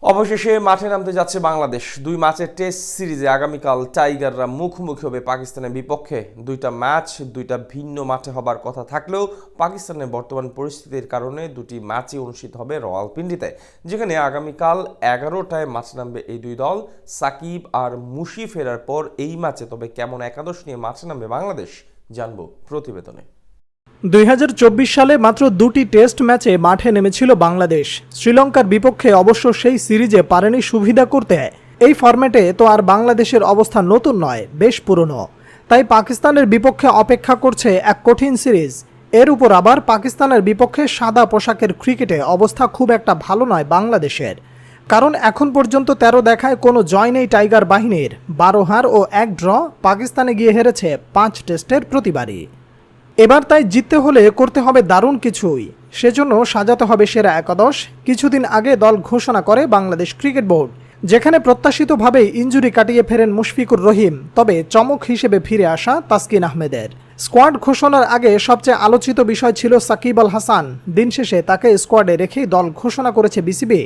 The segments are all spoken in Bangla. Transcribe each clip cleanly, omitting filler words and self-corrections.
অবশেষে মাঠে নামতে যাচ্ছে বাংলাদেশ। 2 ম্যাচের টেস্ট সিরিজে আগামীকাল টাইগাররা মুখোমুখি হবে পাকিস্তানের বিপক্ষে। 2টা ম্যাচ 2টা ভিন্ন মাঠে হবার কথা থাকলেও পাকিস্তানের বর্তমান পরিস্থিতির কারণে 2টি ম্যাচই অনুষ্ঠিত হবে রাওয়ালপিন্ডিতে, যেখানে আগামীকাল 11টায় মাঠে নামবে এই দুই দল। সাকিব আর মুশি ফেরার পর এই ম্যাচে তবে কেমন একাদশ নিয়ে মাঠে নামবে বাংলাদেশ জানবো প্রতিবেদনে। 2024 সালে মাত্র 2টি টেস্ট ম্যাচে মাঠে নেমেছিল বাংলাদেশ। শ্রীলঙ্কার বিপক্ষে অবশ্য সেই সিরিজে পারেনি সুবিধা করতে। এই ফরম্যাটে তো আর বাংলাদেশের অবস্থা নতুন নয়, বেশ পুরনো। তাই পাকিস্তানের বিপক্ষে অপেক্ষা করছে এক কঠিন সিরিজ। এর উপর আবার পাকিস্তানের বিপক্ষে সাদা পোশাকের ক্রিকেটে অবস্থা খুব একটা ভালো নয় বাংলাদেশের। কারণ এখন পর্যন্ত 13 দেখায় কোনো জয় নেই টাইগার বাহিনীর। 12 হার ও 1 ড্র, পাকিস্তানে গিয়ে হেরেছে 5 টেস্টের প্রতিবারই। এবার তাই জিততে হলে করতে হবে দারুণ কিছুই। সেজন্য সাজাতে হবে সেরা একাদশ। কিছুদিন আগে দল ঘোষণা করে বাংলাদেশ ক্রিকেট বোর্ড, যেখানে প্রত্যাশিতভাবেই ইনজুরি কাটিয়ে ফেরেন মুশফিকুর রহিম, তবে চমক হিসেবে ফিরে আসা তাসকিন আহমেদের। স্কোয়াড ঘোষণার আগে সবচেয়ে আলোচিত বিষয় ছিল সাকিব আল হাসান। দিন শেষে তাকে স্কোয়াডে রেখেই দল ঘোষণা করেছে বিসিবি।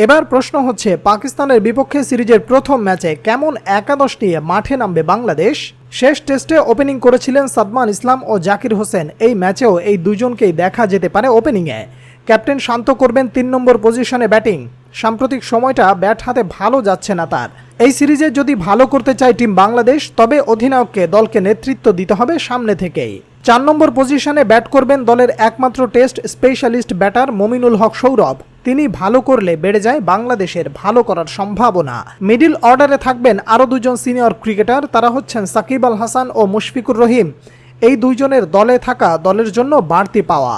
এবার প্রশ্ন হচ্ছে, পাকিস্তানের বিপক্ষে সিরিজের প্রথম ম্যাচে কেমন একাদশ নিয়ে মাঠে নামবে বাংলাদেশ? শেষ টেস্টে ওপেনিং করেছিলেন সাদমান ইসলাম ও জাকির হোসেন। এই ম্যাচেও এই দুজনকেই দেখা যেতে পারে ওপেনিংয়ে। ক্যাপ্টেন শান্ত করবেন 3 নম্বর পজিশনে ব্যাটিং। সাম্প্রতিক সময়টা ব্যাট হাতে ভালো যাচ্ছে না তার। এই সিরিজে যদি ভালো করতে চায় টিম বাংলাদেশ, তবে অধিনায়ককে দলকে নেতৃত্ব দিতে হবে সামনে থেকেই। 4 নম্বর পজিশনে ব্যাট করবেন দলের একমাত্র test specialist batter Mominul Haque Sourav. তিনি ভালো করলে বেড়ে যায় বাংলাদেশের ভালো করার সম্ভাবনা। মিডল অর্ডারে থাকবেন আরও 2 জন সিনিয়র ক্রিকেটার, তারা হচ্ছেন সাকিব আল হাসান ও মুশফিকুর রহিম। এই দুইজনের দলে থাকা দলের জন্য বাড়তি পাওয়া।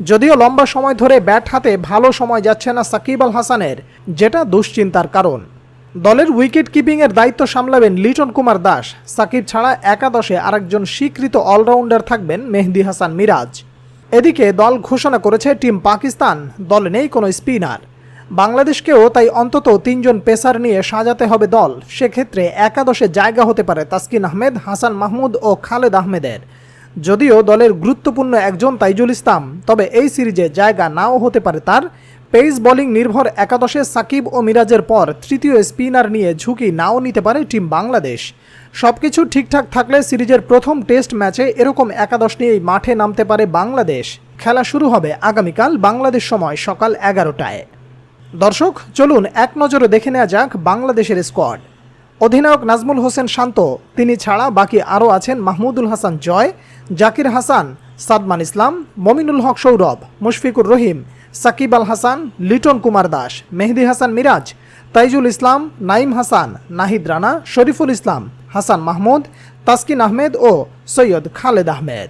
যদিও লম্বা সময় ধরে ব্যাট হাতে ভালো সময় যাচ্ছে না সাকিব আল হাসানের, যেটা দুশ্চিন্তার কারণ। দলের উইকেট কিপিংয়ের দায়িত্ব সামলাবেন লিটন কুমার দাস। সাকিব ছাড়া একাদশে আরেকজন স্বীকৃত অলরাউন্ডার থাকবেন মেহেদী হাসান মিরাজ। এদিকে দল ঘোষণা করেছে টিম পাকিস্তান, দলে নেই কোনো স্পিনার। বাংলাদেশকেও তাই অন্তত 3 জন পেসার নিয়ে সাজাতে হবে দল। সেক্ষেত্রে একাদশে জায়গা হতে পারে তাসকিন আহমেদ, হাসান মাহমুদ ও খালেদ আহমেদের। যদিও দলের গুরুত্বপূর্ণ একজন তাইজুল ইসলাম, তবে এই সিরিজে জায়গা নাও হতে পারে তার। পেস বোলিং নির্ভর একাদশে সাকিব ও মিরাজের পর তৃতীয় স্পিনার নিয়ে ঝুঁকি নাও নিতে পারে টিম বাংলাদেশ। সবকিছু ঠিকঠাক থাকলে সিরিজের প্রথম টেস্ট ম্যাচে এরকম একাদশ নিয়েই মাঠে নামতে পারে বাংলাদেশ। খেলা শুরু হবে আগামীকাল বাংলাদেশ সময় সকাল 11টায়। দর্শক, চলুন এক নজরে দেখে নেওয়া যাক বাংলাদেশের স্কোয়াড। অধিনায়ক নাজমুল হোসেন শান্ত, তিনি ছাড়া বাকি আরও আছেন মাহমুদুল হাসান জয়, জাকির হাসান, সাদমান ইসলাম, মমিনুল হক সৌরভ, মুশফিকুর রহিম, সাকিব আল হাসান, লিটন কুমার দাস, মেহেদী হাসান মিরাজ, তাইজুল ইসলাম, নাইম হাসান, নাহিদ রানা, শরীফুল ইসলাম, হাসান মাহমুদ, তাসকিন আহমেদ ও সৈয়দ খালেদ আহমেদ।